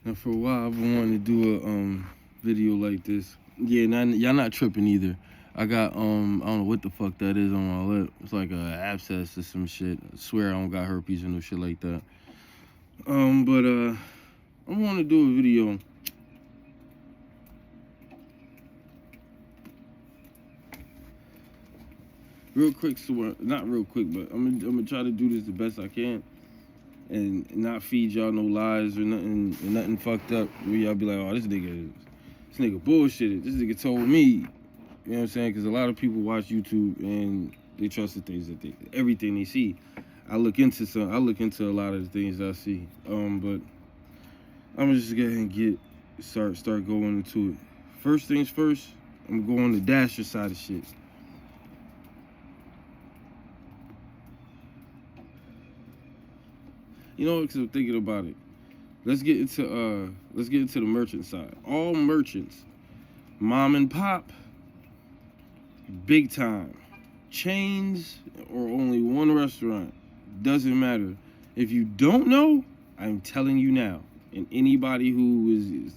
Now for a while I've been wanting to do a video like this. Yeah, y'all not tripping either. I got I don't know what the fuck that is on my lip. It's like a abscess or some shit. I swear I don't got herpes or no shit like that. But I want to do a video. Real quick, so not real quick, but I'm gonna try to do this the best I can, and not feed y'all no lies or nothing fucked up. Where y'all be like, oh, this nigga bullshitted. This nigga told me. You know what I'm saying? Because a lot of people watch YouTube and they trust the things that everything they see. I look into a lot of the things I see. But I'm gonna just go ahead and start going into it. First things first, I'm gonna go on the Dasher side of shit. You know, because I'm thinking about it. Let's get into the merchant side. All merchants, mom and pop, big time, chains, or only one restaurant, doesn't matter. If you don't know, I'm telling you now. And anybody who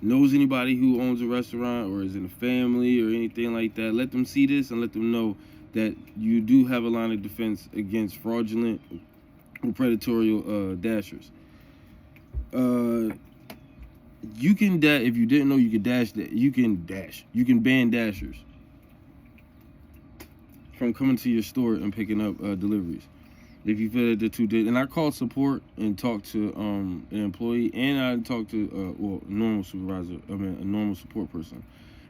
knows anybody who owns a restaurant or is in a family or anything like that, let them see this and let them know that you do have a line of defense against fraudulent or predatory dashers. You can if you didn't know, you could dash that. You can ban dashers from coming to your store and picking up deliveries. If you feel that they're too dead. And I called support and talked to an employee, and I talked to a normal supervisor. I mean, a normal support person.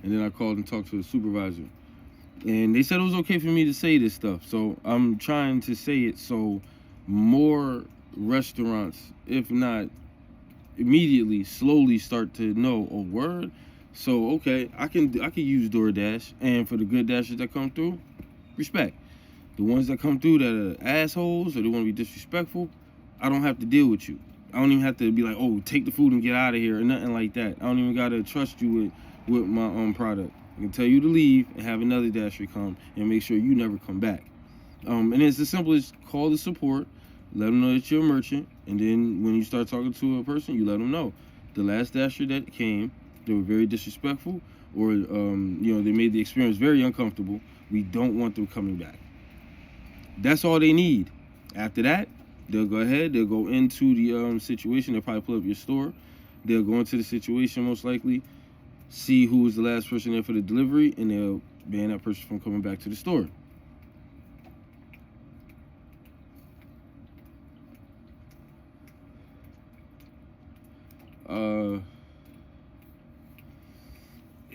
And then I called and talked to the supervisor, and they said it was okay for me to say this stuff. So I'm trying to say it so more restaurants, if not immediately, slowly start to know a word. So okay, I can use DoorDash, and for the good dashers that come through, respect. The ones that come through that are assholes or they want to be disrespectful, I don't have to deal with you. I don't even have to be like, oh, take the food and get out of here or nothing like that. I don't even gotta trust you with my own product. I can tell you to leave and have another dasher come and make sure you never come back. And it's as simple as call the support, let them know that you're a merchant, and then when you start talking to a person, you let them know. The last dasher that came, they were very disrespectful, or they made the experience very uncomfortable. We don't want them coming back. That's all they need. After that, they'll go ahead, they'll go into the situation, they'll probably pull up your store, they'll go into the situation most likely, see who was the last person there for the delivery, and they'll ban that person from coming back to the store.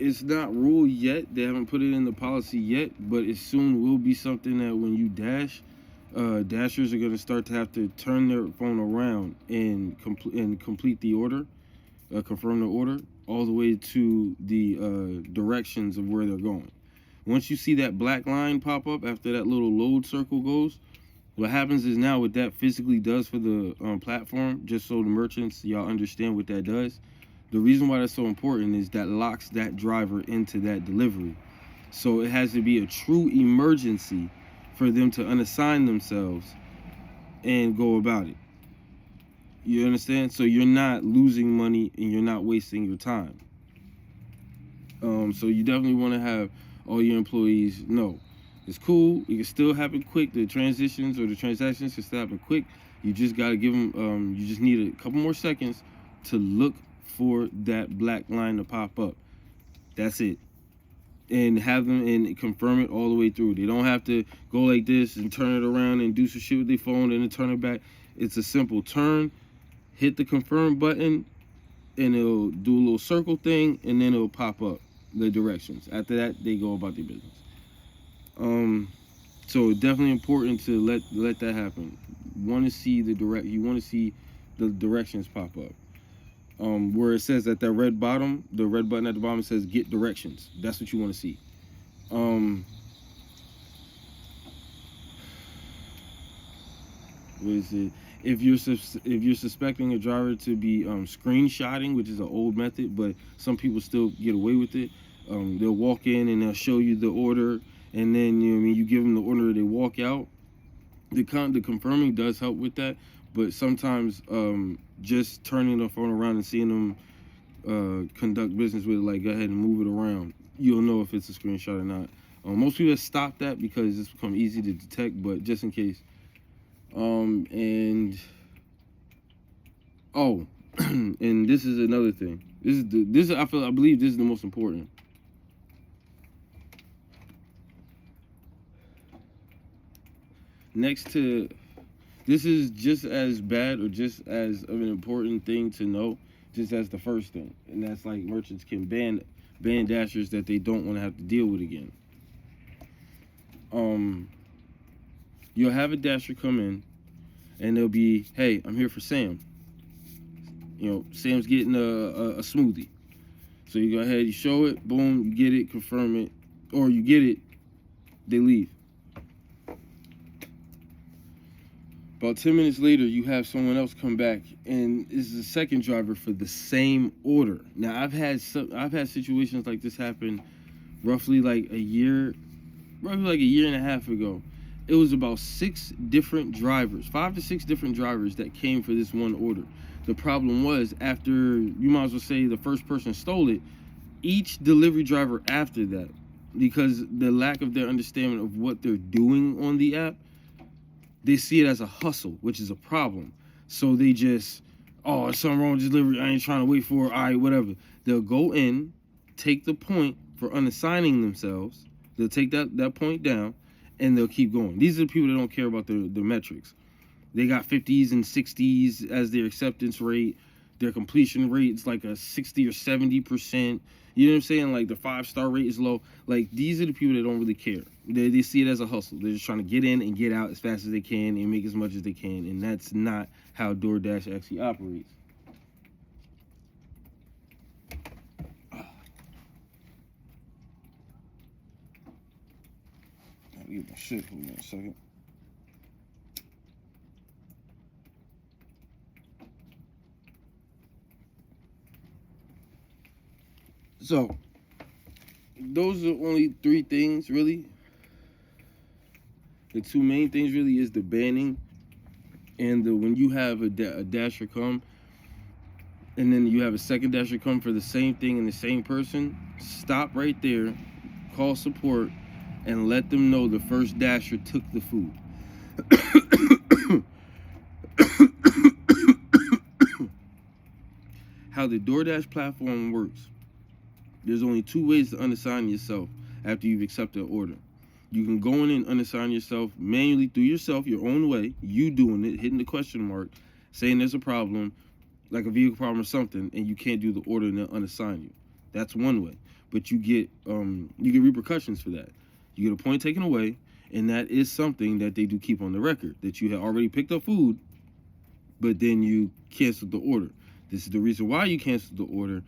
It's not rule yet. They haven't put it in the policy yet, but it soon will be something that when you dash, dashers are going to start to have to turn their phone around and complete the order, confirm the order, all the way to the directions of where they're going. Once you see that black line pop up after that little load circle goes, what happens is now what that physically does for the platform, just so the merchants, y'all understand what that does. The reason why that's so important is that locks that driver into that delivery. So it has to be a true emergency for them to unassign themselves and go about it. You understand? So you're not losing money and you're not wasting your time. So you definitely want to have all your employees know. It's cool. It can still happen quick. The transitions or the transactions can still happen quick. You just got to give them, you just need a couple more seconds to look for that black line to pop up. That's it. And have them and confirm it all the way through. They don't have to go like this and turn it around and do some shit with their phone and then turn it back. It's a simple turn, hit the confirm button, and it'll do a little circle thing, and then it'll pop up the directions. After that, they go about their business. So definitely important to let that happen. You want to see the directions pop up. Where it says at that red button at the bottom says get directions. That's what you want to see. What is it? If you're suspecting a driver to be screenshotting, which is an old method, but some people still get away with it, they'll walk in and they'll show you the order, and then you give them the order, they walk out. The confirming does help with that, But sometimes just turning the phone around and seeing them conduct business with it, like go ahead and move it around, you'll know if it's a screenshot or not. Most people have stopped that because it's become easy to detect, but just in case. And and this is another thing. I believe this is the most important. Next to this is just as bad or just as of an important thing to know, just as the first thing, and that's like merchants can ban dashers that they don't want to have to deal with again. You'll have a dasher come in, and they'll be, hey, I'm here for Sam. You know, Sam's getting a smoothie. So you go ahead, you show it, boom, you get it, confirm it, or you get it, they leave. About 10 minutes later, you have someone else come back, and this is a second driver for the same order. Now, I've had situations like this happen roughly like a year and a half ago. It was about 5 to 6 different drivers that came for this one order. The problem was, after, you might as well say the first person stole it, each delivery driver after that, because the lack of their understanding of what they're doing on the app, they see it as a hustle, which is a problem. So they just, there's something wrong with delivery, I ain't trying to wait for it, all right, whatever. They'll go in, take the point for unassigning themselves, they'll take that point down, and they'll keep going. These are the people that don't care about the metrics. They got 50s and 60s as their acceptance rate. Their completion rate is like a 60 or 70%. You know what I'm saying? Like the 5-star rate is low. Like these are the people that don't really care. They see it as a hustle. They're just trying to get in and get out as fast as they can and make as much as they can. And that's not how DoorDash actually operates. I'll get my shit for me a second. So, those are only 3 things, really. The 2 main things, really, is the banning and when you have a dasher come, and then you have a second dasher come for the same thing and the same person, stop right there, call support, and let them know the first dasher took the food. How the DoorDash platform works. There's only 2 ways to unassign yourself after you've accepted an order. You can go in and unassign yourself manually through yourself, your own way, you doing it, hitting the question mark, saying there's a problem, like a vehicle problem or something, and you can't do the order and they'll unassign you. That's one way. But you get repercussions for that. You get a point taken away, and that is something that they do keep on the record, that you had already picked up food, but then you canceled the order. This is the reason why you canceled the order,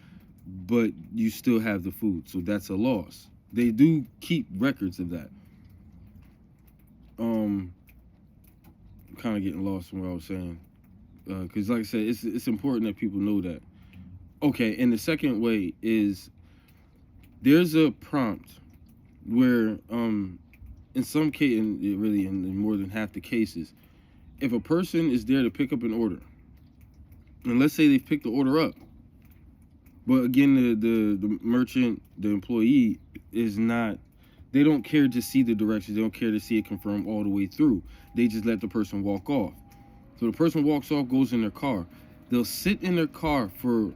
but you still have the food, so that's a loss. They do keep records of that. I'm kind of getting lost in what I was saying, because like I said, it's important that people know that. Okay, and the second way is there's a prompt where in some cases, really in more than half the cases, if a person is there to pick up an order, and let's say they've picked the order up, but again, the merchant, the employee is not, they don't care to see the directions. They don't care to see it confirmed all the way through. They just let the person walk off. So the person walks off, goes in their car. They'll sit in their car for,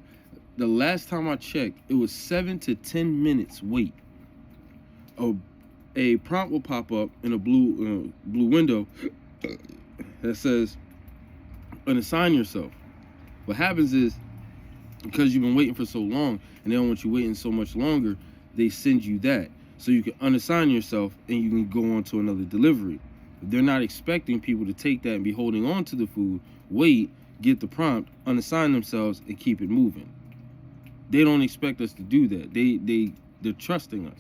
the last time I checked, it was 7 to 10 minutes wait. A prompt will pop up in a blue window that says, unassign yourself. What happens is, because you've been waiting for so long and they don't want you waiting so much longer, they send you that so you can unassign yourself and you can go on to another delivery. They're not expecting people to take that and be holding on to the food, wait, get the prompt, unassign themselves, and keep it moving. They don't expect us to do that. They're trusting us.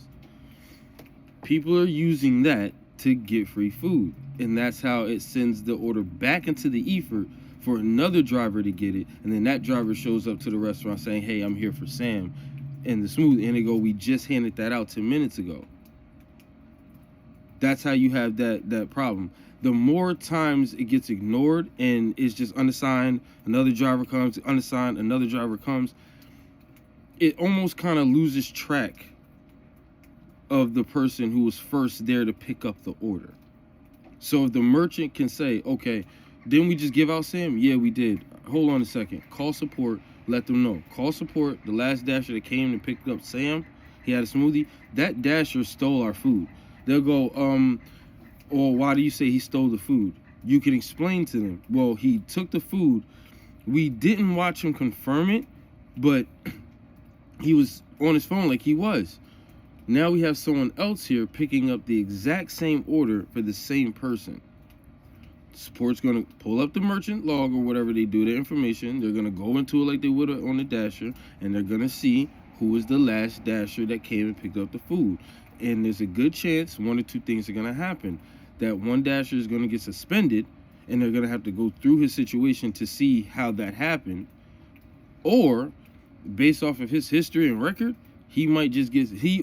People are using that to get free food, and that's how it sends the order back into the ether for another driver to get it, and then that driver shows up to the restaurant saying, hey, I'm here for Sam and the smoothie, and they go, we just handed that out 10 minutes ago. That's how you have that problem. the more times it gets ignored and it's just unassigned, another driver comes, unassigned, another driver comes, it almost kind of loses track of the person who was first there to pick up the order. So if the merchant can say, okay, didn't we just give out Sam? Yeah, we did. Hold on a second. Call support, let them know. Call support, the last dasher that came and picked up Sam, he had a smoothie. That dasher stole our food. They'll go, or why do you say he stole the food? You can explain to them, well, he took the food. We didn't watch him confirm it, but he was on his phone like he was. Now we have someone else here picking up the exact same order for the same person. Support's going to pull up the merchant log or whatever they do, the information. They're going to go into it like they would on the dasher, and they're going to see who was the last dasher that came and picked up the food. And there's a good chance one or two things are going to happen. That one dasher is going to get suspended, and they're going to have to go through his situation to see how that happened. Or, based off of his history and record, he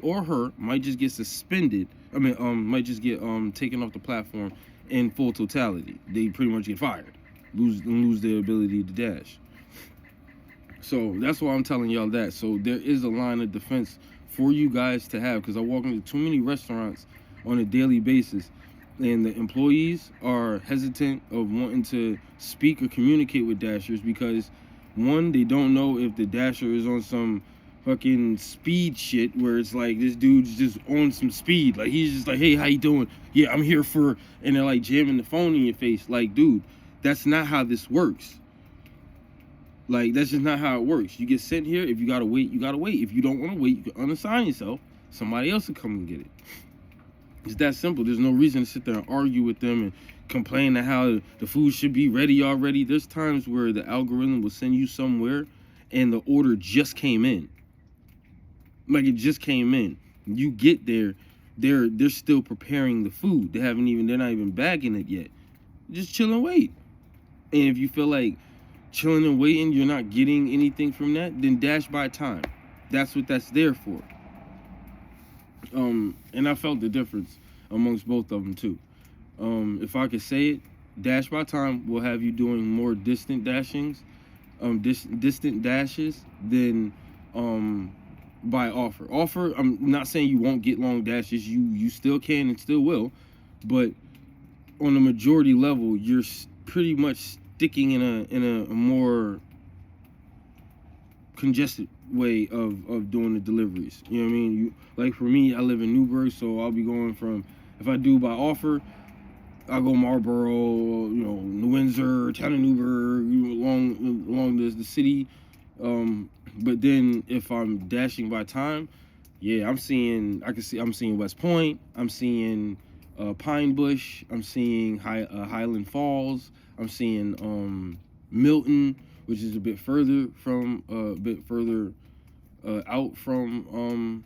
or her might just get suspended. Might just get taken off the platform in full totality. They pretty much get fired, lose their ability to dash. So that's why I'm telling y'all that. So there is a line of defense for you guys to have, because I walk into too many restaurants on a daily basis, and the employees are hesitant of wanting to speak or communicate with dashers because, one, they don't know if the dasher is on some fucking speed shit where it's like this dude's just on some speed. Like, he's just like, hey, how you doing? Yeah, I'm here for, and they're like jamming the phone in your face. Like, dude, that's not how this works. Like, that's just not how it works. You get sent here. If you gotta wait, you gotta wait. If you don't want to wait, you can unassign yourself. Somebody else will come and get it. It's that simple. There's no reason to sit there and argue with them and complain to how the food should be ready already. There's times where the algorithm will send you somewhere and the order just came in. Like, it just came in. You get there, they're still preparing the food. They're not even bagging it yet. Just chill and wait. And if you feel like chilling and waiting, you're not getting anything from that, then dash by time. That's what that's there for. And I felt the difference amongst both of them too. If I could say it, dash by time will have you doing more distant dashings, distant dashes than by offer. Offer, I'm not saying you won't get long dashes. You still can and still will, but on the majority level, you're pretty much sticking in a more congested way of doing the deliveries. You know what I mean? Like for me, I live in Newburgh, so I'll be going from, if I do by offer, I'll go Marlboro, New Windsor, town of Newburgh, along the city. But then if I'm dashing by time, yeah, I'm seeing West Point, I'm seeing Pine Bush, I'm seeing Highland Falls, I'm seeing Milton, which is a bit further out from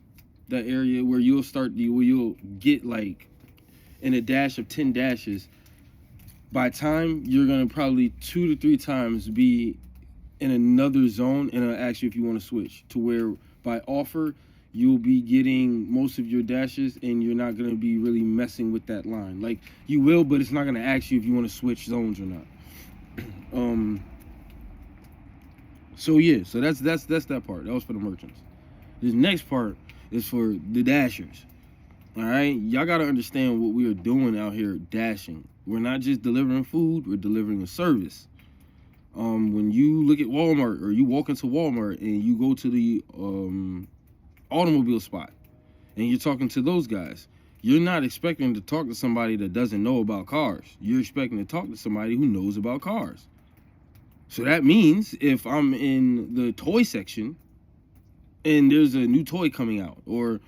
that area, where you'll get like in a dash of 10 dashes. By time, you're gonna probably 2 to 3 times be in another zone, and I'll ask you if you want to switch to where by offer you'll be getting most of your dashes, and you're not gonna be really messing with that line. Like, you will, but it's not gonna ask you if you want to switch zones or not. So yeah, so that's that part. That was for the merchants. This next part is for the dashers. All right, y'all gotta understand what we are doing out here dashing. We're not just delivering food; we're delivering a service. When you look at Walmart, or you walk into Walmart and you go to the automobile spot and you're talking to those guys, you're not expecting to talk to somebody that doesn't know about cars. You're expecting to talk to somebody who knows about cars. So that means if I'm in the toy section and there's a new toy coming out, or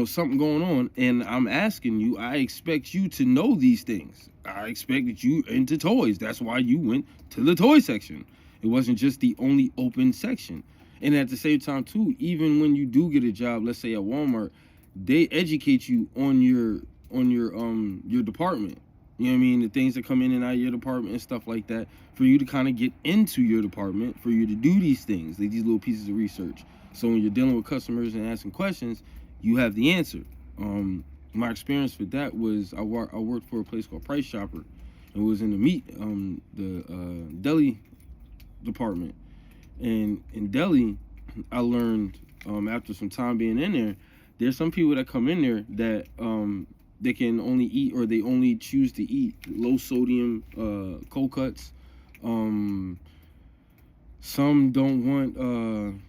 something going on, and I'm asking you, I expect you to know these things. I expect that you into toys. That's why you went to the toy section. It wasn't just the only open section. And at the same time too, even when you do get a job, let's say at Walmart, they educate you on your department. You know what I mean? The things that come in and out of your department and stuff like that, for you to kind of get into your department, for you to do these things, like these little pieces of research. So when you're dealing with customers and asking questions, you have the answer. my experience with that was I worked for a place called Price Chopper. It was in the meat, deli department. And in deli, I learned after some time being in there, there's some people that come in there that they can only eat, or they only choose to eat low sodium cold cuts. Some don't want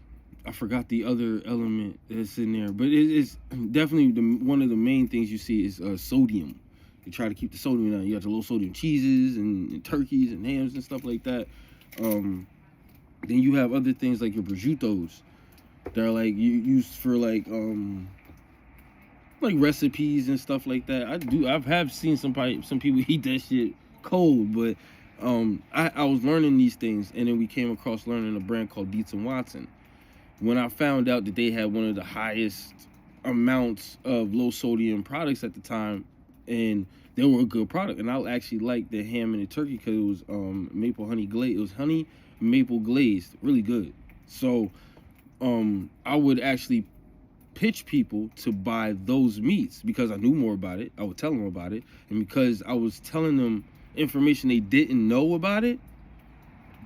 I forgot the other element that's in there, but it's definitely one of the main things you see is sodium. You try to keep the sodium down. You got the low sodium cheeses and turkeys and hams and stuff like that. Then you have other things like your prosciuttos that are like used for like recipes and stuff like that. I have seen some people eat that shit cold, but I was learning these things, and then we came across learning a brand called Dietz and Watson. When I found out that they had one of the highest amounts of low sodium products at the time, and they were a good product, and I actually liked the ham and the turkey because it was maple honey glaze. It was honey maple glazed, really good. So I would actually pitch people to buy those meats because I knew more about it. I would tell them about it, and because I was telling them information they didn't know about it,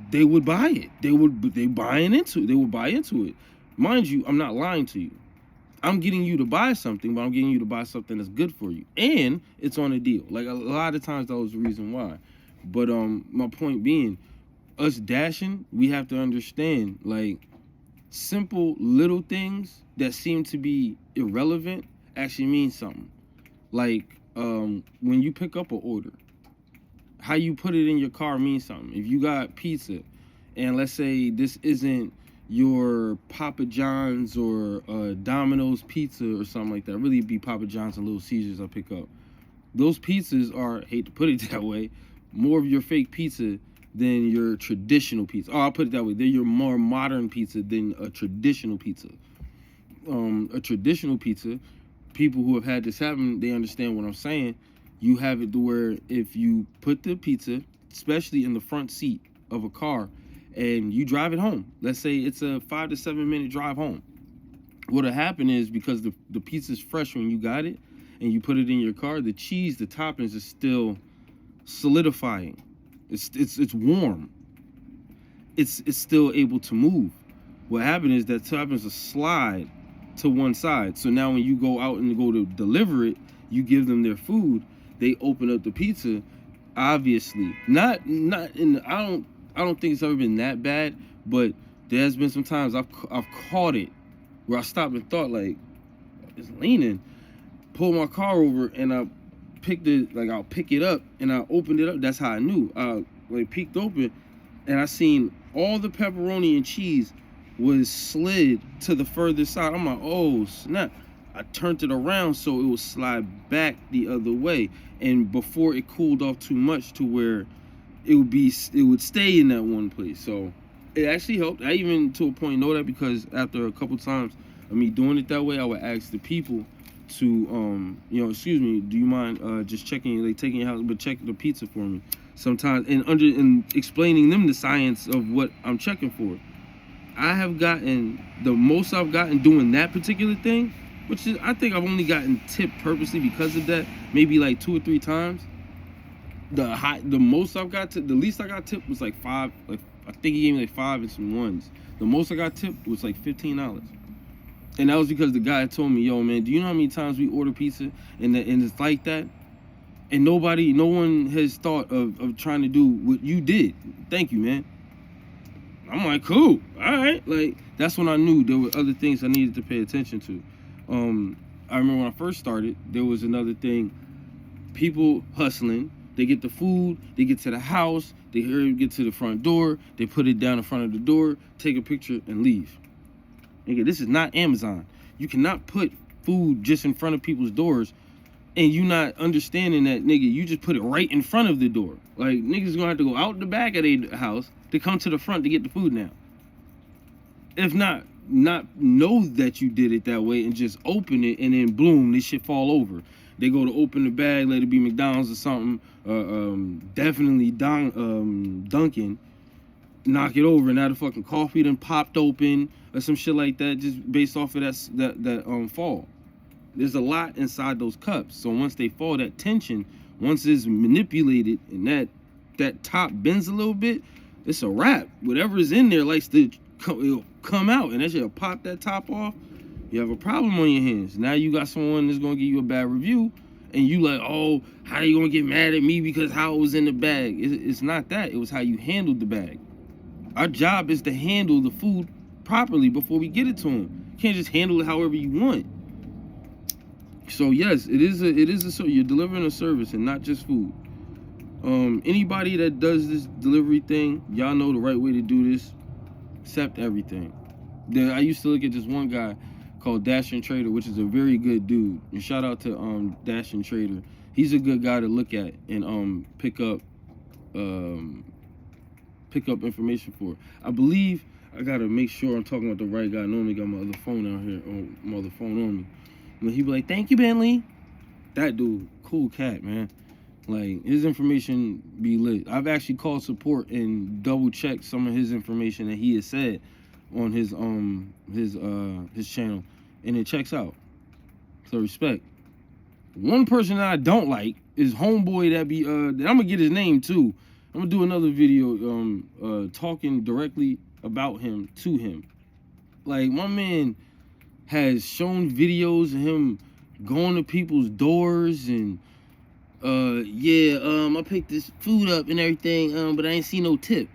they would buy it. They would buy into it. Mind you, I'm not lying to you. I'm getting you to buy something, but I'm getting you to buy something that's good for you, and it's on a deal. Like a lot of times, that was the reason why. But my point being, us dashing, we have to understand, like, simple little things that seem to be irrelevant actually mean something. Like when you pick up an order, how you put it in your car means something. If you got pizza, and let's say this isn't your Papa John's or Domino's pizza or something like that, really it'd be Papa John's and Little Caesars I pick up. Those pizzas are, hate to put it that way, more of your fake pizza than your traditional pizza. Oh, I'll put it that way. They're your more modern pizza than a traditional pizza. A traditional pizza, people who have had this happen, they understand what I'm saying. You have it to where if you put the pizza, especially in the front seat of a car, and you drive it home, let's say it's a 5 to 7 minute drive home, what'll happen is, because the pizza's fresh when you got it and you put it in your car, the cheese, the toppings is still solidifying. It's warm. It's still able to move. What happened is that toppings will slide to one side. So now when you go out and go to deliver it, you give them their food, they open up the pizza. Obviously, not in. I don't think it's ever been that bad, but there has been some times I've caught it where I stopped and thought, like, it's leaning. Pull my car over and I'll pick it up and I opened it up. That's how I knew. I peeked open and I seen all the pepperoni and cheese was slid to the further side. I'm like, oh snap. I turned it around so it would slide back the other way, and before it cooled off too much to where it would stay in that one place. So it actually helped. I even to a point know that, because after a couple times of me doing it that way, I would ask the people to excuse me, do you mind just checking, like taking your house, but check the pizza for me sometimes, and explaining them the science of what I'm checking for. I have gotten the most I've gotten doing that particular thing, which is, I think I've only gotten tipped purposely because of that, maybe like 2 or 3 times. The most I've got tipped, the least I got tipped was like 5. Like, I think he gave me like 5 and some ones. The most I got tipped was like $15. And that was because the guy told me, yo man, do you know how many times we order pizza and it's like that? And no one has thought of trying to do what you did. Thank you, man. I'm like, cool, all right. Like, that's when I knew there were other things I needed to pay attention to. I remember when I first started, there was another thing. People hustling, they get the food, they get to the house, they get to the front door, they put it down in front of the door, take a picture, and leave. Nigga, this is not Amazon. You cannot put food just in front of people's doors and you not understanding that, nigga, you just put it right in front of the door. Like, niggas gonna have to go out the back of their house to come to the front to get the food now. If not know that you did it that way and just open it, and then boom, this shit fall over. They go to open the bag, let it be McDonald's or something, definitely Dunkin', knock it over, and now the fucking coffee done popped open or some shit like that, just based off of that fall. There's a lot inside those cups. So once they fall, that tension, once it's manipulated and that top bends a little bit, it's a wrap. Whatever's in there likes to come out, and that shit pop that top off. You have a problem on your hands. Now you got someone that's gonna give you a bad review, and you like, oh, how you gonna get mad at me because how it was in the bag? It's not that. It was how you handled the bag. Our job is to handle the food properly before we get it to them. You can't just handle it however you want. So yes, it is a you're delivering a service and not just food. Anybody that does this delivery thing, y'all know the right way to do this. Accept everything. I used to look at this one guy called Dash and Trader, which is a very good dude. And shout out to Dash and Trader. He's a good guy to look at and pick up information for. I believe I gotta make sure I'm talking about the right guy. I normally got my other phone out here, or my other phone on me. When he be like, "Thank you, Bentley." That dude, cool cat, man. Like, his information be lit. I've actually called support and double checked some of his information that he has said on his channel, and it checks out. So respect. One person that I don't like is homeboy that be I'm gonna get his name too. I'm gonna do another video talking directly about him to him. Like, my man has shown videos of him going to people's doors and I picked this food up and everything, but I ain't see no tip.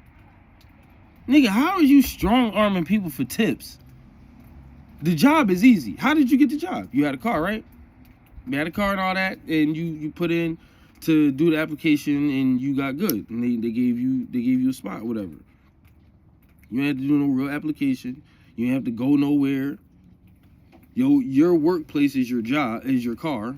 Nigga, how are you strong arming people for tips? The job is easy. How did you get the job? You had a car, right? You had a car and all that, and you put in to do the application and you got good. And they gave you a spot, whatever. You didn't have to do no real application. You didn't have to go nowhere. Your workplace is your job, is your car.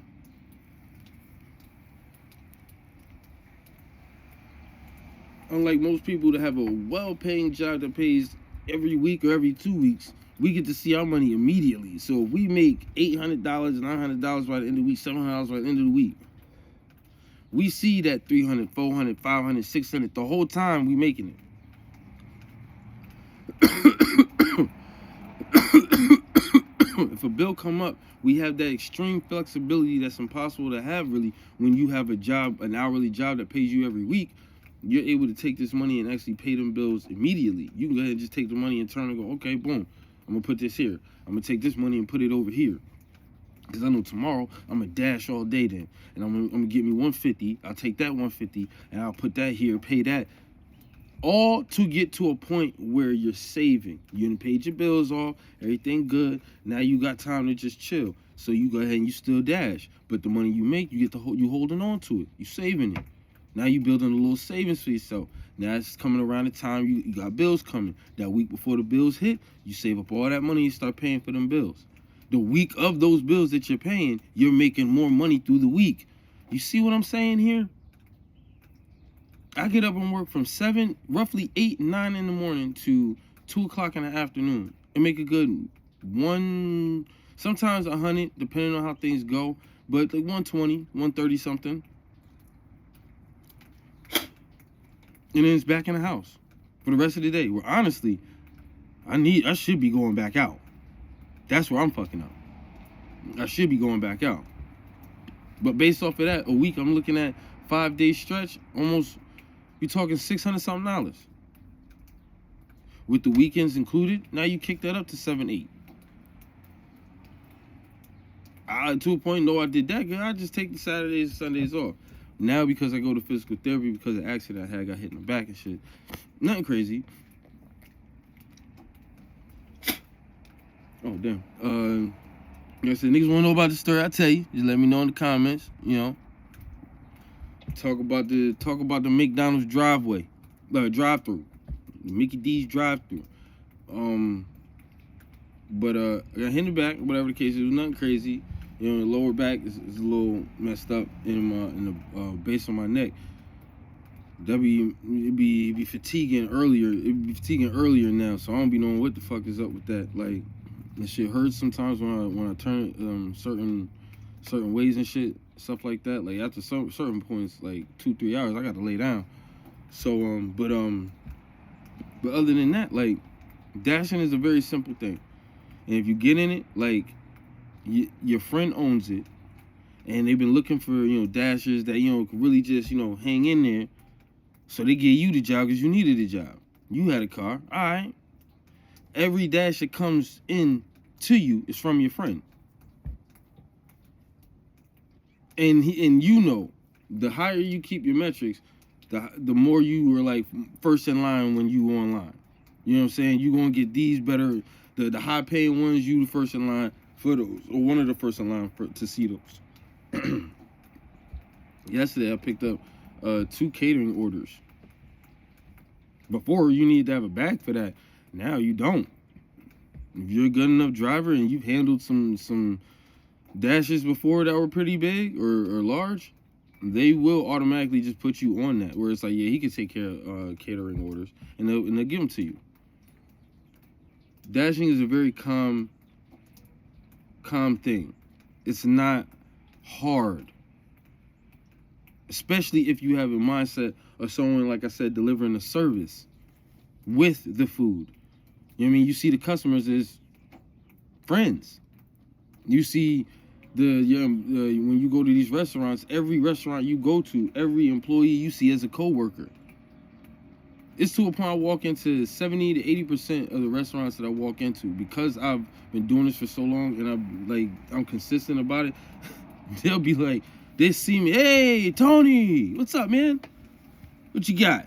Unlike most people that have a well-paying job that pays every week or every 2 weeks, we get to see our money immediately. So if we make $800, $900 by the end of the week, $700 by the end of the week, we see that $300, $400, $500, $600 the whole time we making it. If a bill come up, we have that extreme flexibility that's impossible to have really when you have a job, an hourly job that pays you every week. You're able to take this money and actually pay them bills immediately. You can go ahead and just take the money and turn and go, okay, boom, I'm gonna put this here. I'm gonna take this money and put it over here. Because I know tomorrow I'm gonna dash all day then. And I'm gonna get me 150. I'll take that 150 and I'll put that here, pay that. All to get to a point where you're saving. You done paid your bills off, everything good. Now you got time to just chill. So you go ahead and you still dash. But the money you make, you holding on to it. You saving it. Now you building a little savings for yourself. Now it's coming around the time you got bills coming. That week before the bills hit, you save up all that money and start paying for them bills. The week of those bills that you're paying, you're making more money through the week. You see what I'm saying here? I get up and work from roughly 8, 9 in the morning to 2 o'clock in the afternoon and make a good sometimes 100, depending on how things go, but like 120, 130 something. And then it's back in the house for the rest of the day. Where honestly, I should be going back out. That's where I'm fucking up. I should be going back out. But based off of that, a week I'm looking at 5-day stretch, almost you're talking $600 something. With the weekends included, now you kick that up to 7, 8. To a point, no, I did that good. I just take the Saturdays and Sundays off. Now because I go to physical therapy because of the accident I had, got hit in the back and shit. Nothing crazy. Oh damn. Like I said, niggas wanna know about the story, I tell you. Just let me know in the comments, you know. Talk about the McDonald's drive-through. The Mickey D's drive-through. But I got hit in the back, whatever the case, it was nothing crazy. You know, the lower back is a little messed up in the base of my neck. It'd be fatiguing earlier. It'd be fatiguing earlier now, so I don't be knowing what the fuck is up with that. Like, that shit hurts sometimes when I turn certain ways and shit, stuff like that. Like after certain points, like 2-3 hours, I got to lay down. So but other than that, like, dashing is a very simple thing, and if you get in it, like, your friend owns it, and they've been looking for, dashers that, can really just, hang in there. So they gave you the job because you needed a job. You had a car. All right. Every dash that comes in to you is from your friend. And the higher you keep your metrics, the more you are like first in line when you online. You know what I'm saying? You're going to get these better, the high paying ones, you the first in line for those, or one of the first in line to see those. Yesterday I picked up 2 catering orders. Before, you need to have a bag for that. Now you don't. If you're a good enough driver and you've handled some dashes before that were pretty big or large, they will automatically just put you on that. Where it's like, yeah, he can take care of catering orders, and they'll give them to you. Dashing is a very calm thing. It's not hard, especially if you have a mindset of someone, like I said, delivering a service with the food. You know what I mean? You see the customers as friends. You see when you go to these restaurants, every restaurant you go to, every employee you see as a coworker. It's to a point I walk into 70 to 80% of the restaurants that I walk into, because I've been doing this for so long and I'm consistent about it. They'll be like, they see me, hey, Tony, what's up, man? What you got?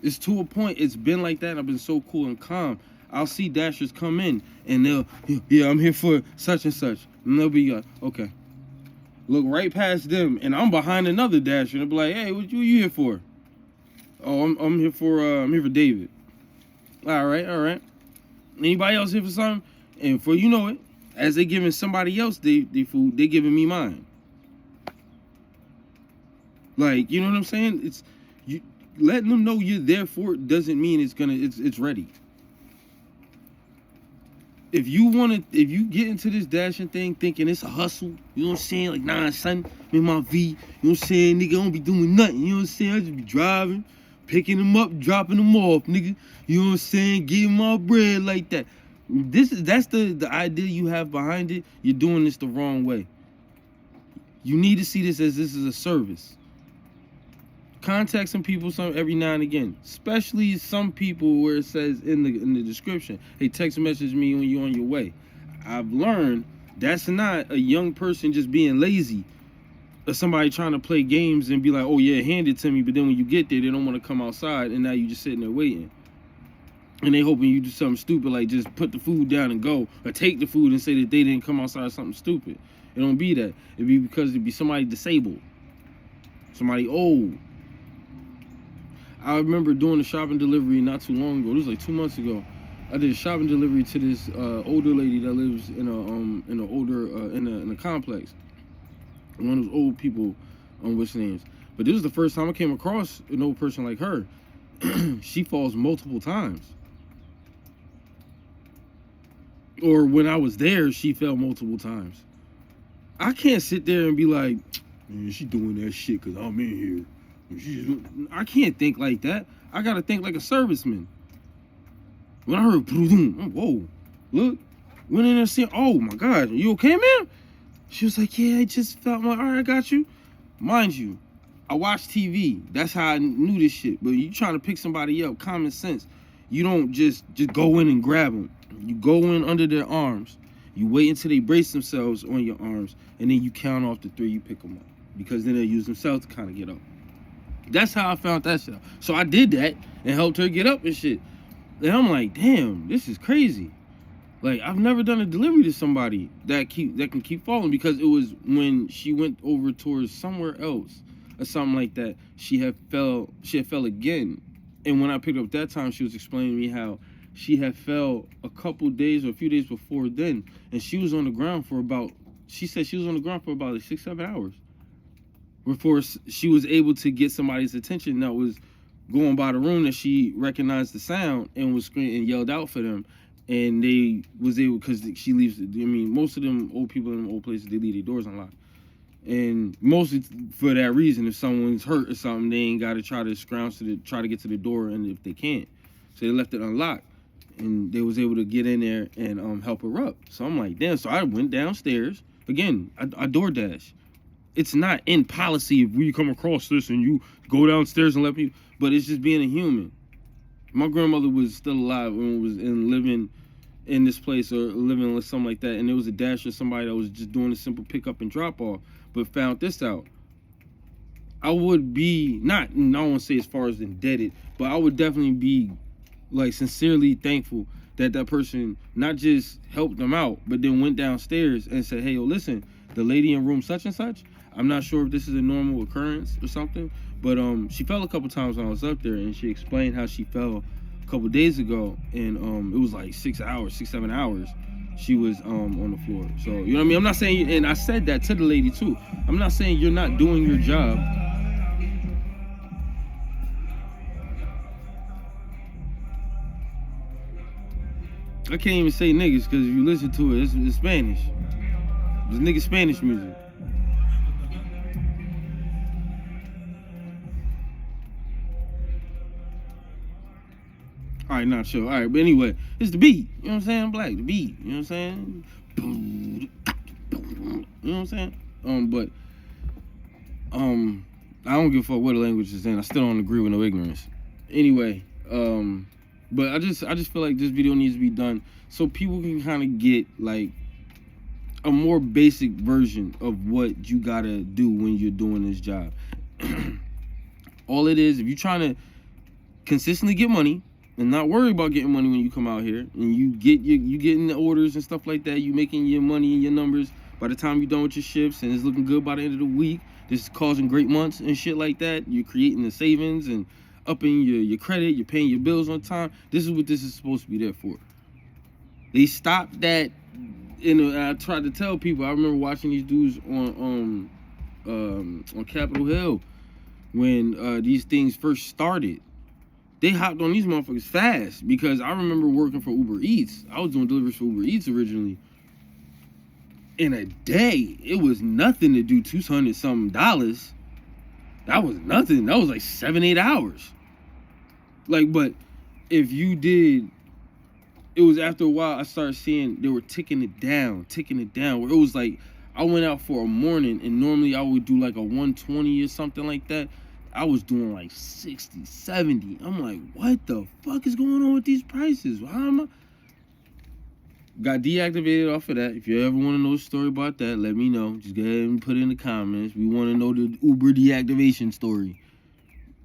It's to a point, it's been like that. I've been so cool and calm. I'll see dashers come in and they'll, yeah, I'm here for such and such. And they'll be like, okay. Look right past them and I'm behind another dasher and they'll be like, hey, what you here for? Oh, I'm here for David. All right. Anybody else here for something? And before you know it, as they giving somebody else the food, they giving me mine. Like, you know what I'm saying? It's you letting them know you're there for it doesn't mean it's ready. If you get into this dashing thing thinking it's a hustle, you know what I'm saying? Like, nah, son, in my V, you know what I'm saying? Nigga, I don't be doing nothing, you know what I'm saying? I just be driving, picking them up, dropping them off, nigga. You know what I'm saying? Getting my bread like that. That's the idea you have behind it. You're doing this the wrong way. You need to see this as this is a service. Contact some people every now and again, especially some people where it says in the description, hey, text message me when you're on your way. I've learned that's not a young person just being lazy, or somebody trying to play games and be like, oh yeah, hand it to me, but then when you get there, they don't want to come outside, and now you just sitting there waiting. And they hoping you do something stupid like just put the food down and go, or take the food and say that they didn't come outside or something stupid. It don't be that. It'd be because it'd be somebody disabled, somebody old. I remember doing a shopping delivery not too long ago. This was like 2 months ago. I did a shopping delivery to this older lady that lives in a complex. One of those old people, which names. But this was the first time I came across an old person like her. She falls multiple times. Or when I was there, she fell multiple times. I can't sit there and be like, man, she doing that shit because I'm in here. I can't think like that. I gotta think like a serviceman. When I heard, whoa, look, went in there saying, oh my God, you okay, man? She was like, yeah, I just felt all right, I got you. Mind you, I watch TV. That's how I knew this shit. But you trying to pick somebody up, common sense. You don't just go in and grab them. You go in under their arms. You wait until they brace themselves on your arms, and then you count off to 3, you pick them up. Because then they'll use themselves to kind of get up. That's how I found that shit out. So I did that and helped her get up and shit. And I'm like, damn, this is crazy. Like, I've never done a delivery to somebody that can keep falling, because it was when she went over towards somewhere else or something like that, she had fell again. And when I picked up that time, she was explaining to me how she had fell a couple days or a few days before then, and she was on the ground for about, she said she was on the ground for about like 6-7 hours before she was able to get somebody's attention that was going by the room, that she recognized the sound and was screaming and yelled out for them. And they was able, because she leaves, I mean, most of them old people in them old places, they leave their doors unlocked. And mostly for that reason, if someone's hurt or something, they ain't got to try to scrounge try to get to the door, and if they can't. So they left it unlocked. and they was able to get in there and help her up. So I'm like, damn. So I went downstairs again. I DoorDash. It's not in policy if we come across this and you go downstairs and let people, but it's just being a human. My grandmother was still alive when was living in this place or living with something like that, and there was a dasher, somebody that was just doing a simple pickup and drop off, but found this out. I would be I don't want to say as far as indebted, but I would definitely be like sincerely thankful that that person not just helped them out, but then went downstairs and said, hey, yo, listen, the lady in room such and such, I'm not sure if this is a normal occurrence or something, but she fell a couple times when I was up there, and she explained how she fell a couple days ago, and it was like 6 hours, 6-7 hours she was on the floor. So, you know what I mean? I'm not saying, and I said that to the lady too, I'm not saying you're not doing your job. I can't even say niggas because if you listen to it, it's Spanish. It's nigga Spanish music. All right, not sure. All right, but anyway, it's the beat. You know what I'm saying? Black, the beat. You know what I'm saying? You know what I'm saying? But I don't give a fuck what the language is in. I still don't agree with no ignorance. Anyway, but I just feel like this video needs to be done so people can kind of get like a more basic version of what you gotta do when you're doing this job. All it is, if you're trying to consistently get money and not worry about getting money when you come out here, and you getting the orders and stuff like that, you making your money and your numbers by the time you're done with your shifts, and it's looking good by the end of the week. This is causing great months and shit like that. You're creating the savings and upping your credit. You're paying your bills on time. This is what this is supposed to be there for. They stopped that. I tried to tell people. I remember watching these dudes on Capitol Hill when these things first started. They hopped on these motherfuckers fast because I remember working for Uber Eats. I was doing deliveries for Uber Eats originally. In a day, it was nothing to do $200-something. That was nothing. That was like 7-8 hours. Like, but if you did, it was after a while I started seeing they were ticking it down, where it was like I went out for a morning and normally I would do like a 120 or something like that. I was doing like 60, 70. I'm like, what the fuck is going on with these prices? How am I? Got deactivated off of that. If you ever want to know the story about that, let me know. Just go ahead and put it in the comments. We want to know the Uber deactivation story.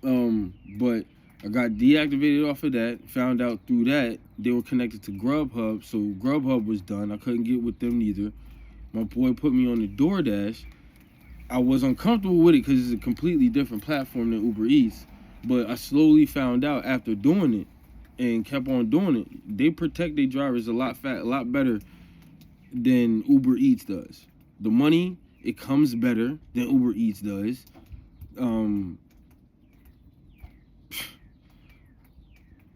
But I got deactivated off of that. Found out through that they were connected to Grubhub, so Grubhub was done. I couldn't get with them neither. My boy put me on the DoorDash. I was uncomfortable with it because it's a completely different platform than Uber Eats. But I slowly found out after doing it and kept on doing it, they protect their drivers a lot better than Uber Eats does. The money, it comes better than Uber Eats does. The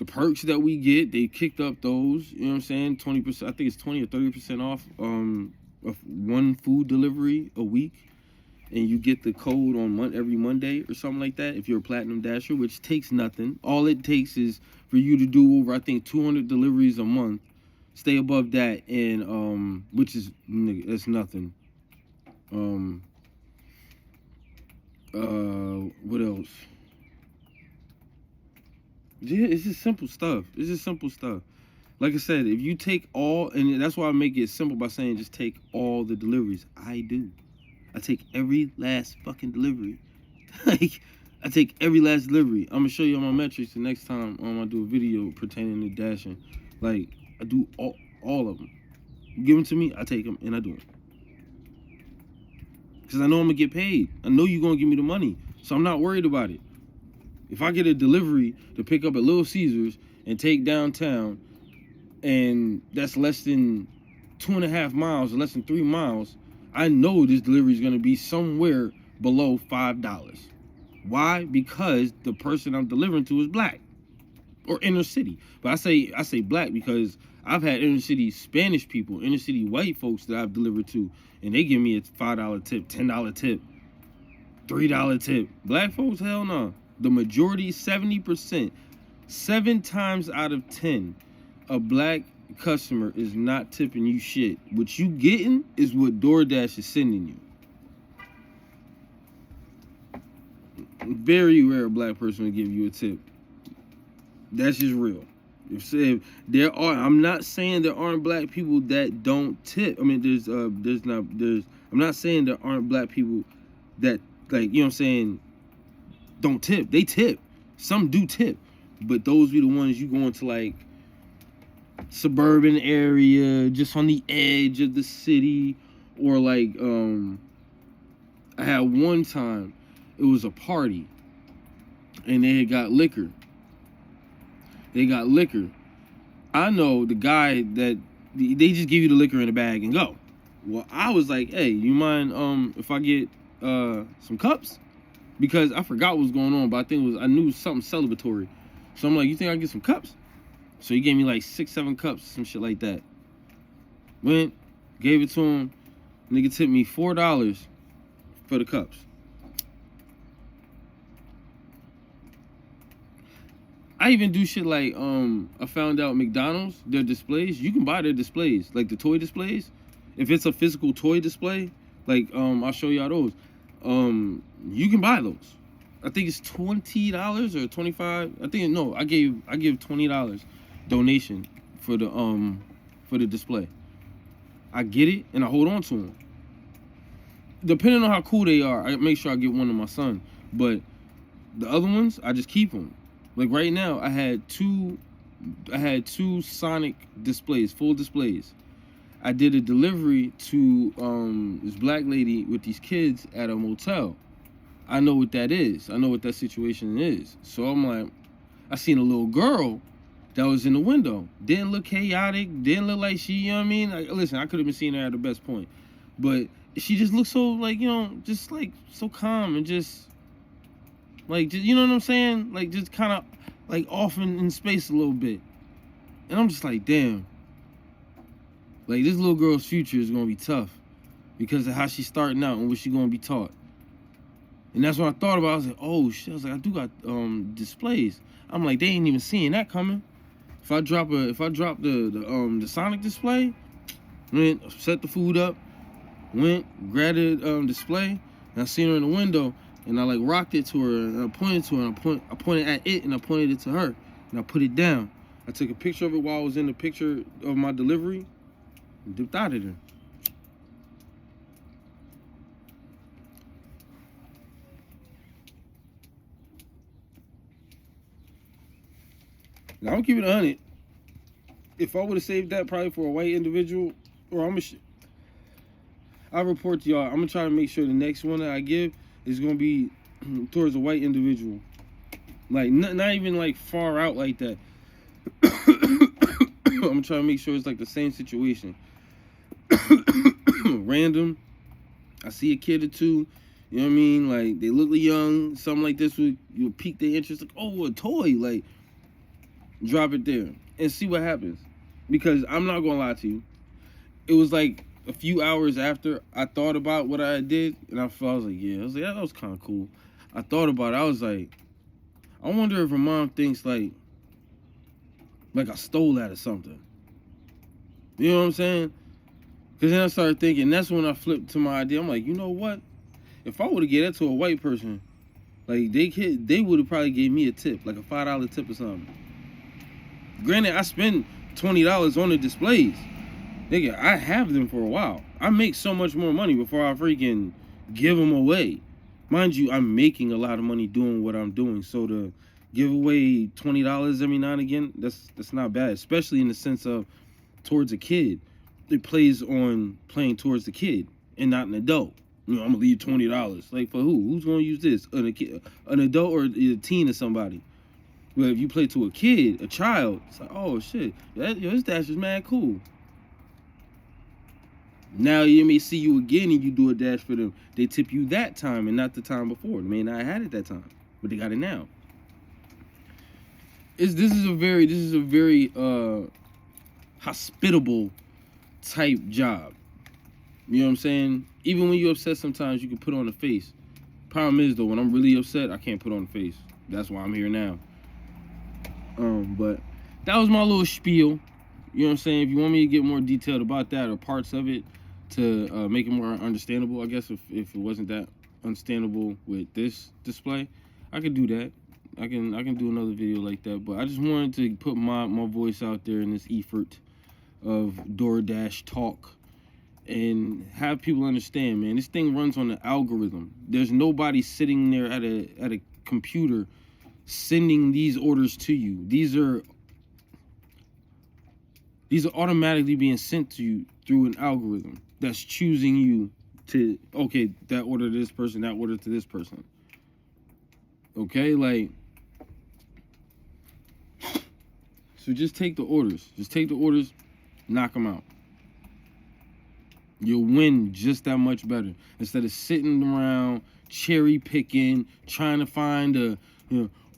perks that we get, they kicked up those, you know what I'm saying? 20%, I think it's 20 or 30% off of one food delivery a week. And you get the code on every Monday or something like that if you're a Platinum Dasher, which takes nothing. All it takes is for you to do over, I think, 200 deliveries a month. Stay above that, and which is, nigga, that's nothing. What else? Yeah, it's just simple stuff. Like I said, if you take all, and that's why I make it simple by saying just take all the deliveries. I do. I take every last fucking delivery. Like, I take every last delivery. I'm gonna show you on my metrics the next time I do a video pertaining to dashing. Like, I do all of them. You give them to me, I take them and I do them. Because I know I'm gonna get paid. I know you're gonna give me the money. So I'm not worried about it. If I get a delivery to pick up at Little Caesars and take downtown, and that's less than 2.5 miles, or less than 3 miles, I know this delivery is going to be somewhere below $5. Why? Because the person I'm delivering to is black or inner city. But I say black because I've had inner city Spanish people, inner city white folks that I've delivered to, and they give me a $5 tip, $10 tip, $3 tip. Black folks, hell no. The majority, 70%, 7 times out of 10 a black customer is not tipping you shit. What you getting is what DoorDash is sending you. Very rare a black person will give you a tip. That's just real. If there are, I'm not saying there aren't black people that don't tip. I mean, I'm not saying there aren't black people that, like, you know what I'm saying, don't tip. They tip. Some do tip. But those be the ones you go into, like, suburban area, just on the edge of the city, or like, I had one time, it was a party, and they had got liquor. I know the guy that, they just give you the liquor in a bag and go. Well, I was like, hey, you mind if I get some cups? Because I forgot what was going on, but I think I knew it was something celebratory. So I'm like, you think I can get some cups? So he gave me like 6-7 cups, some shit like that. Went, gave it to him. Nigga tipped me $4 for the cups. I even do shit like, I found out McDonald's, their displays, you can buy their displays, like the toy displays. If it's a physical toy display, like, I'll show y'all those. You can buy those. I think it's $20 or $25. I think, no, I give $20 donation for the display. I get it and I hold on to them. Depending on how cool they are, I make sure I get one to my son. But the other ones, I just keep them. Like right now, I had two Sonic displays, full displays. I did a delivery to this black lady with these kids at a motel. I know what that is. I know what that situation is. So I'm like, I seen a little girl that was in the window. Didn't look chaotic. Didn't look like she, you know what I mean? Like, listen, I could have been seeing her at the best point. But she just looked so, like, you know, just like so calm and just, like, just, you know what I'm saying? Like, just kind of, like, off in space a little bit. And I'm just like, damn. Like, this little girl's future is going to be tough because of how she's starting out and what she's going to be taught. And that's what I thought about. I was like, oh, shit. I was like, I do got displays. I'm like, they ain't even seeing that coming. If I drop the Sonic display, went, set the food up, went, grabbed the display, and I seen her in the window, and I, like, rocked it to her, and I pointed to her, and I pointed at it, and I pointed it to her, and I put it down. I took a picture of it while I was in the picture of my delivery, and dipped out of there. Now, I'm keeping it 100. If I would have saved that probably for a white individual, or I'll report to y'all. I'm going to try to make sure the next one that I give is going to be towards a white individual. Like, not even, like, far out like that. I'm going to try to make sure it's, like, the same situation. Random. I see a kid or two. You know what I mean? Like, they look young. Something like this would pique their interest. Like, oh, a toy. Like, drop it there and see what happens. Because I'm not going to lie to you. It was, like, a few hours after I thought about what I did, and I was like, yeah. I was like, that was kind of cool. I thought about it. I was like, I wonder if her mom thinks, like I stole that or something. You know what I'm saying? Because then I started thinking, that's when I flipped to my idea. I'm like, you know what? If I would have given that to a white person, like, they would have probably gave me a tip, like a $5 tip or something. Granted, I spend $20 on the displays. Nigga, I have them for a while. I make so much more money before I freaking give them away. Mind you, I'm making a lot of money doing what I'm doing. So to give away $20 every now and again, that's not bad. Especially in the sense of towards a kid. It plays on playing towards the kid and not an adult. You know, I'm gonna leave $20. Like, for who? Who's gonna use this? An adult or a teen or somebody? Well, if you play to a kid, a child, it's like, oh shit, his dash is mad cool. Now you may see you again and you do a dash for them. They tip you that time and not the time before. They may not have had it that time, but they got it now. This is a very hospitable type job. You know what I'm saying? Even when you're upset, sometimes you can put on a face. Problem is though, when I'm really upset, I can't put on a face. That's why I'm here now. But that was my little spiel. You know what I'm saying? If you want me to get more detailed about that or parts of it to make it more understandable, I guess if it wasn't that understandable with this display, I could do that. I can do another video like that. But I just wanted to put my voice out there in this effort of DoorDash talk and have people understand, man. This thing runs on an algorithm. There's nobody sitting there at a computer sending these orders to you. These are automatically being sent to you through an algorithm that's choosing you to, okay, that order to this person, that order to this person. Okay, like, so just take the orders. Just take the orders, knock them out. You'll win just that much better. Instead of sitting around, cherry picking, trying to find a,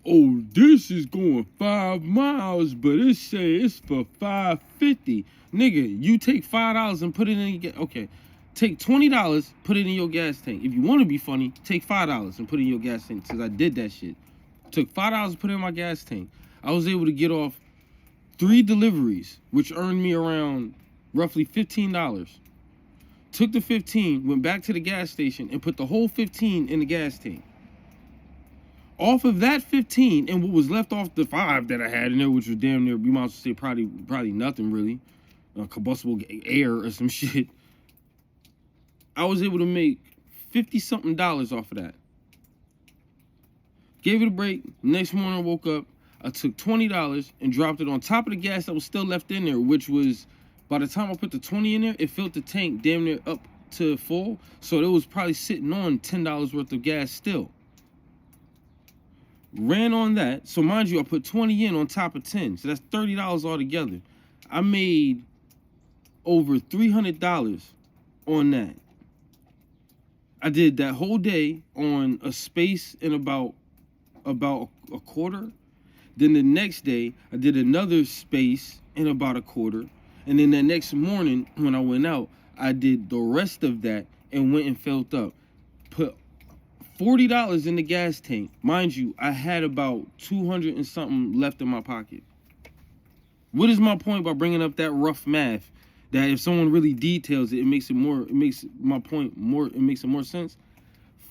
oh, this is going 5 miles, but it say it's for $5.50. Nigga, you take $5 and put it in your okay. Take $20, put it in your gas tank. If you want to be funny, take $5 and put it in your gas tank. Because I did that shit. Took $5 and put it in my gas tank. I was able to get off 3 deliveries, which earned me around roughly $15. Took the 15, went back to the gas station, and put the whole 15 in the gas tank. Off of that 15, and what was left off the 5 that I had in there, which was damn near, you might as well say probably nothing really, combustible air or some shit, I was able to make $50-something off of that. Gave it a break. Next morning I woke up, I took $20 and dropped it on top of the gas that was still left in there, which was, by the time I put the 20 in there, it filled the tank damn near up to full. So it was probably sitting on $10 worth of gas still. Ran on that. So mind you, I put 20 in on top of 10. So that's $30 altogether. I made over $300 on that. I did that whole day on a space in about a quarter. Then the next day, I did another space in about a quarter. And then the next morning, when I went out, I did the rest of that and went and filled up. Put $40 in the gas tank. Mind you, I had about 200 and something left in my pocket. What is my point by bringing up that rough math? That if someone really details it, it makes it more sense.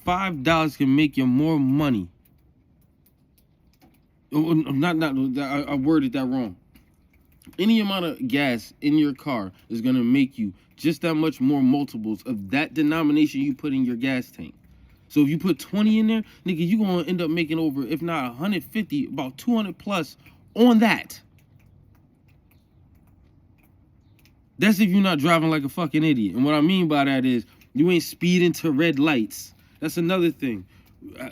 $5 can make you more money. I worded that wrong. Any amount of gas in your car is gonna make you just that much more multiples of that denomination you put in your gas tank. So if you put 20 in there, nigga, you gonna end up making over, if not 150, about 200 plus on that. That's if you're not driving like a fucking idiot. And what I mean by that is you ain't speeding to red lights. That's another thing.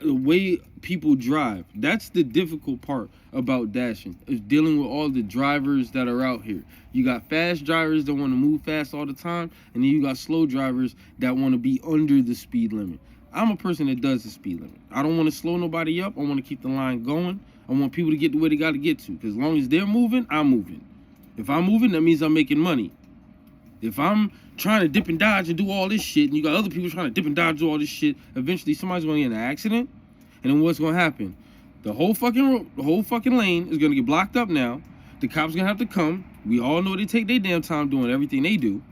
The way people drive, that's the difficult part about dashing, is dealing with all the drivers that are out here. You got fast drivers that want to move fast all the time, and then you got slow drivers that want to be under the speed limit. I'm a person that does the speed limit. I don't want to slow nobody up. I want to keep the line going. I want people to get to where they got to get to, because as long as they're moving, I'm moving. If I'm moving, that means I'm making money. If I'm trying to dip and dodge and do all this shit, and you got other people trying to dip and dodge and do all this shit, eventually somebody's going to get in an accident, and then what's going to happen? The whole fucking lane is going to get blocked up now. The cops going to have to come. We all know they take their damn time doing everything they do.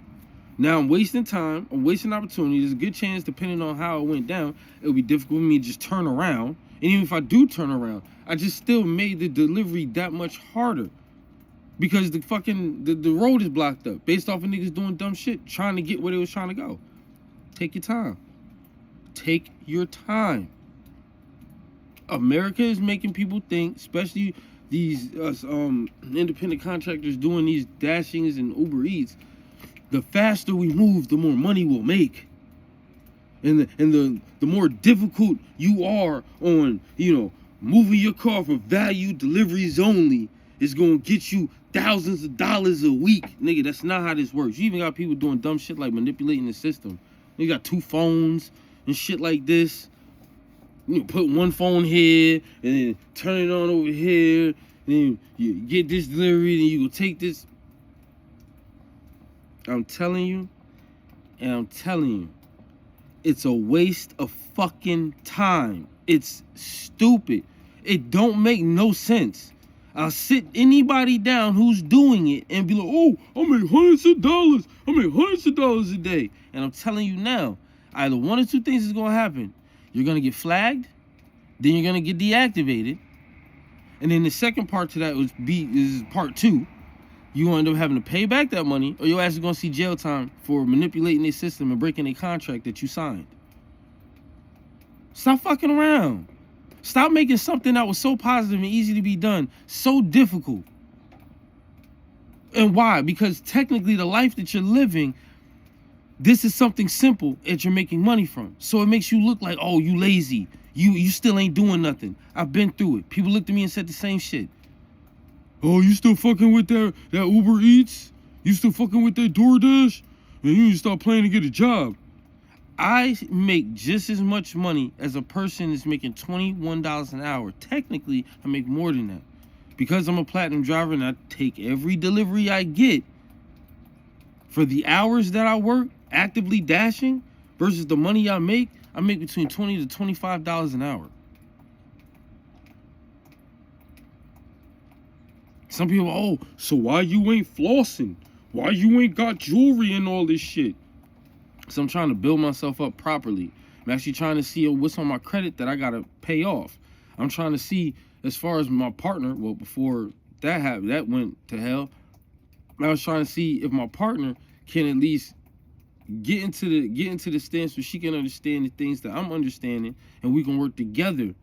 Now I'm wasting time. I'm wasting opportunity. There's a good chance, depending on how it went down, it'll be difficult for me to just turn around. And even if I do turn around, I just still made the delivery that much harder. Because the fucking, the road is blocked up based off of niggas doing dumb shit, trying to get where they was trying to go. Take your time. Take your time. America is making people think, especially these independent contractors doing these dashings and Uber Eats, the faster we move, the more money we'll make. And the more difficult you are on, moving your car for value deliveries only, is gonna get you thousands of dollars a week. Nigga, that's not how this works. You even got people doing dumb shit like manipulating the system. You got 2 phones and shit like this. You put one phone here and then turn it on over here, and then you get this delivery and you go take this. I'm telling you, it's a waste of fucking time. It's stupid. It don't make no sense. I'll sit anybody down who's doing it and be like, oh, I make hundreds of dollars. I make hundreds of dollars a day. And I'm telling you now, either one or two things is going to happen. You're going to get flagged. Then you're going to get deactivated. And then the second part to that is part 2. You end up having to pay back that money, or your ass is going to see jail time for manipulating their system and breaking a contract that you signed. Stop fucking around. Stop making something that was so positive and easy to be done so difficult. And why? Because technically the life that you're living, this is something simple that you're making money from. So it makes you look like, oh, you lazy. You still ain't doing nothing. I've been through it. People looked at me and said the same shit. Oh, you still fucking with that Uber Eats? You still fucking with that DoorDash? And you need to start playing to get a job. I make just as much money as a person that's making $21 an hour. Technically, I make more than that. Because I'm a platinum driver and I take every delivery I get, for the hours that I work actively dashing versus the money I make between $20 to $25 an hour. Some people, oh, so why you ain't flossing? Why you ain't got jewelry and all this shit? So I'm trying to build myself up properly. I'm actually trying to see what's on my credit that I got to pay off. I'm trying to see, as far as my partner, well, before that happened, that went to hell. I was trying to see if my partner can at least get into the stance where she can understand the things that I'm understanding, and we can work together,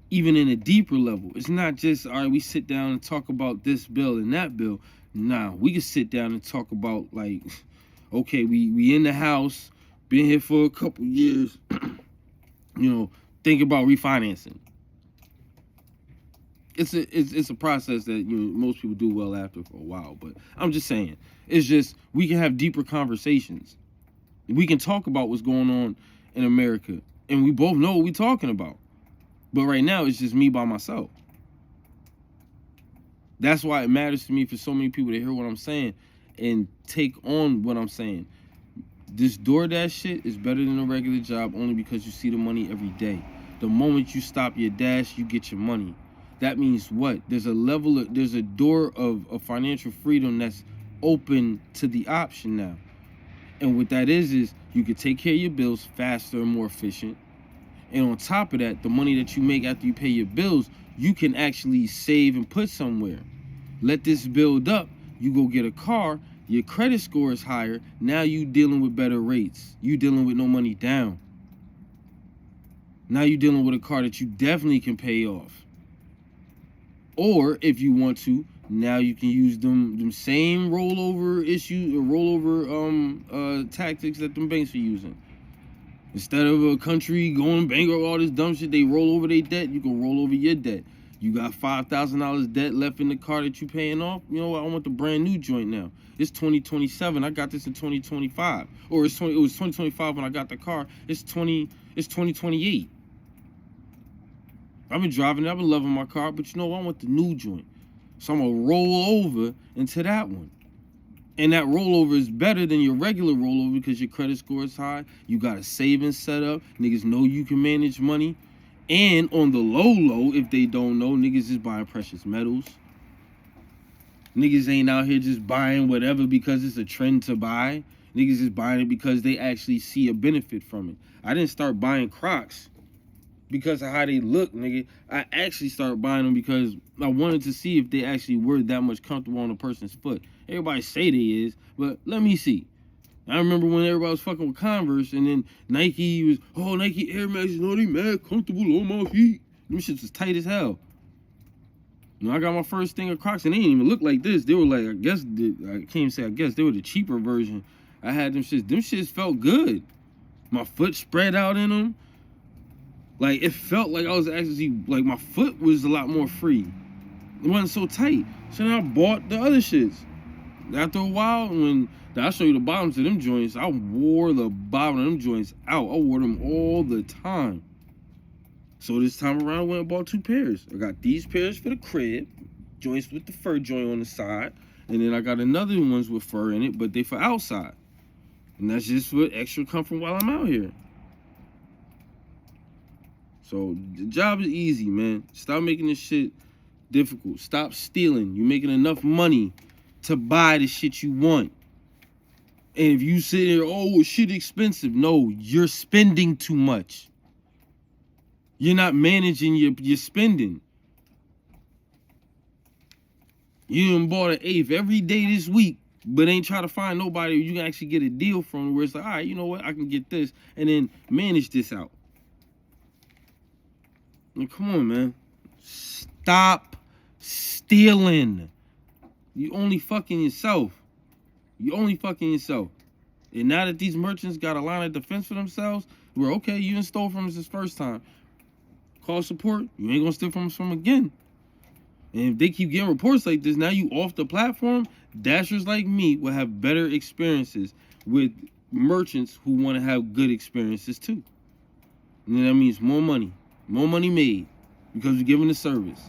even in a deeper level. It's not just, all right, we sit down and talk about this bill and that bill. Nah, we can sit down and talk about, like, okay, we in the house, been here for a couple years, think about refinancing. It's a process that most people do well after for a while, but I'm just saying, it's just, we can have deeper conversations. We can talk about what's going on in America, and we both know what we're talking about. But right now, it's just me by myself. That's why it matters to me for so many people to hear what I'm saying and take on what I'm saying. This DoorDash shit is better than a regular job only because you see the money every day. The moment you stop your dash, you get your money. That means what? There's a door of financial freedom that's open to the option now. And what that is you can take care of your bills faster and more efficient. And on top of that, the money that you make after you pay your bills, you can actually save and put somewhere. Let this build up. You go get a car. Your credit score is higher. Now you dealing with better rates. You dealing with no money down. Now you dealing with a car that you definitely can pay off. Or if you want to, now you can use them same rollover issues or rollover tactics that them banks are using. Instead of a country going bankrupt, all this dumb shit, they roll over their debt. You can roll over your debt. You got $5,000 debt left in the car that you paying off. You know what? I want the brand new joint now. It's 2027. I got this in 2025. Or it was 2025 when I got the car. It's 2028. I've been driving it. I've been loving my car, but you know what? I want the new joint. So I'm going to roll over into that one. And that rollover is better than your regular rollover because your credit score is high. You got a savings set up. Niggas know you can manage money. And on the low, if they don't know, niggas is buying precious metals. Niggas ain't out here just buying whatever because it's a trend to buy. Niggas is buying it because they actually see a benefit from it. I didn't start buying Crocs because of how they look, nigga. I actually started buying them because I wanted to see if they actually were that much comfortable on a person's foot. Everybody say they is, but let me see. I remember when everybody was fucking with Converse, and then Nike was, oh, Nike Air Max, they mad comfortable on my feet. Them shits was tight as hell. I got my first thing of Crocs, and they didn't even look like this. They were like, I can't even say I guess, they were the cheaper version. I had them shits. Them shits felt good. My foot spread out in them. Like, it felt like I was actually, like, my foot was a lot more free. It wasn't so tight. So then I bought the other shits. After a while, I'll show you the bottoms of them joints. I wore the bottom of them joints out. I wore them all the time. So this time around, I went and bought 2 pairs. I got these pairs for the crib, joints with the fur joint on the side. And then I got another ones with fur in it, but they for outside. And that's just for extra comfort while I'm out here. So the job is easy, man. Stop making this shit difficult. Stop stealing. You're making enough money to buy the shit you want. And if you sit there, oh, shit expensive. No, you're spending too much. You're not managing your spending. You done bought an eighth every day this week, but ain't try to find nobody you can actually get a deal from where it's like, all right, you know what, I can get this and then manage this out. Like, come on, man. Stop stealing. You only fucking yourself. You only fucking yourself. And now that these merchants got a line of defense for themselves, we're okay, you didn't stole from us this first time. Call support, you ain't gonna steal from us from again. And if they keep getting reports like this, now you off the platform, dashers like me will have better experiences with merchants who want to have good experiences too. And then that means more money made because we're giving the service.